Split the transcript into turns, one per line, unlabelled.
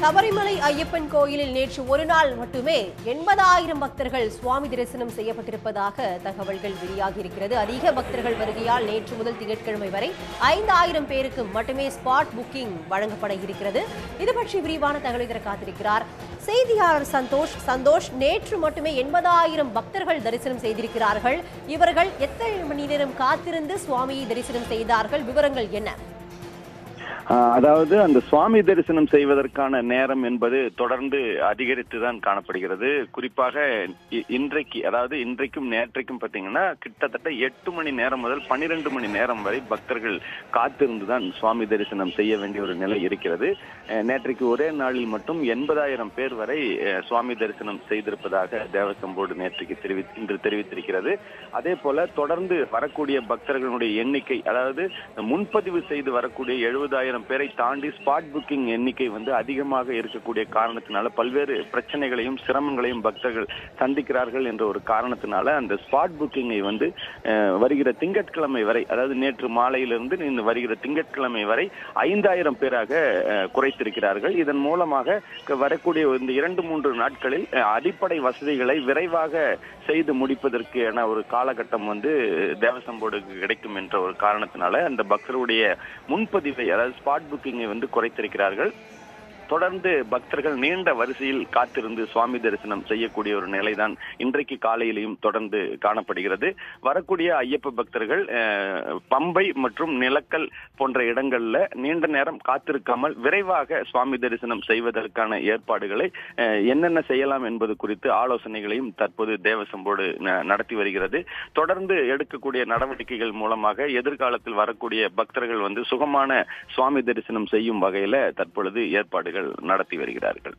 சபரிமலை ஐயப்பன் கோயிலில் நேற்று ஒரு நாள் மட்டுமே 80,000 பக்தர்கள் சுவாமி தரிசனம் செய்யப்பட்டிருப்பதாக தகவல்கள் வெளியாகியிருக்கிறது. அதிக பக்தர்கள் வருகையால் நேற்று முதல் திங்கட்கிழமை வரை 5,000 பேருக்கு மட்டுமே ஸ்பாட் புக்கிங் வழங்கப்பட இருக்கிறது. இது பற்றி விரிவான தகவலை தர காத்திருக்கிறார் செய்தியாளர் சந்தோஷ். நேற்று மட்டுமே 80,000 பக்தர்கள் தரிசனம் செய்திருக்கிறார்கள். இவர்கள் எத்தனை மணி நேரம் காத்திருந்து சுவாமியை தரிசனம் செய்தார்கள்? விவரங்கள் என்ன?
அதாவது அந்த சுவாமி தரிசனம் செய்வதற்கான நேரம் என்பது தொடர்ந்து அதிகரித்துதான் காணப்படுகிறது. குறிப்பாக இன்றைக்கும் நேற்றைக்கும் பார்த்தீங்கன்னா கிட்டத்தட்ட 8 மணி நேரம் முதல் 12 மணி நேரம் வரை பக்தர்கள் காத்திருந்துதான் சுவாமி தரிசனம் செய்ய வேண்டிய ஒரு நிலை இருக்கிறது. நேற்றைக்கு ஒரே நாளில் மட்டும் 80,000 பேர் வரை சுவாமி தரிசனம் செய்திருப்பதாக தேவசம் போர்டு இன்று தெரிவித்திருக்கிறது. அதே போல தொடர்ந்து வரக்கூடிய பக்தர்களுடைய எண்ணிக்கை, அதாவது முன்பதிவு செய்து வரக்கூடிய 70,000 பேரை தாண்டி ஸ்பாட் புக்கிங் எண்ணிக்கை அதிகமாக இருக்கக்கூடிய காரணத்தினால பல்வேறு பிரச்சனைகளையும் சிரமங்களையும் பக்தர்கள் சந்திக்கிறார்கள் என்ற ஒரு காரணத்தினால அந்த ஸ்பாட் புக்கிங்கை வருகிற திங்கட்கிழமை வரை, அதாவது நேற்று மாலையிலிருந்து வருகிற திங்கட்கிழமை வரை 5,000 பேராக குறைத்திருக்கிறார்கள். இதன் மூலமாக வரக்கூடிய இந்த 2-3 நாட்களில் அடிப்படை வசதிகளை விரைவாக செய்து முடிப்பதற்கு என ஒரு காலகட்டம் தேவசம் போர்டுக்கு கிடைக்கும் என்ற ஒரு காரணத்தினால அந்த பக்தருடைய முன்பதிவை, அதாவது ஸ்பாட் புக்கிங்கை குறைத்திருக்கிறார்கள். தொடர்ந்து பக்தர்கள் நீண்ட வரிசையில் காத்திருந்து சுவாமி தரிசனம் செய்யக்கூடிய ஒரு நிலைதான் இன்றைக்கு காலையிலையும் தொடர்ந்து காணப்படுகிறது. வரக்கூடிய ஐயப்ப பக்தர்கள் பம்பை மற்றும் நிலக்கல் போன்ற இடங்கள்ல நீண்ட நேரம் காத்திருக்காமல் விரைவாக சுவாமி தரிசனம் செய்வதற்கான ஏற்பாடுகளை என்னென்ன செய்யலாம் என்பது குறித்து ஆலோசனைகளையும் தற்போது தேவசம் போர்டு நடத்தி வருகிறது. தொடர்ந்து எடுக்கக்கூடிய நடவடிக்கைகள் மூலமாக எதிர்காலத்தில் வரக்கூடிய பக்தர்கள் சுகமான சுவாமி தரிசனம் செய்யும் வகையில தற்பொழுது ஏற்பாடுகள் நடத்தி வருகிறார்கள்.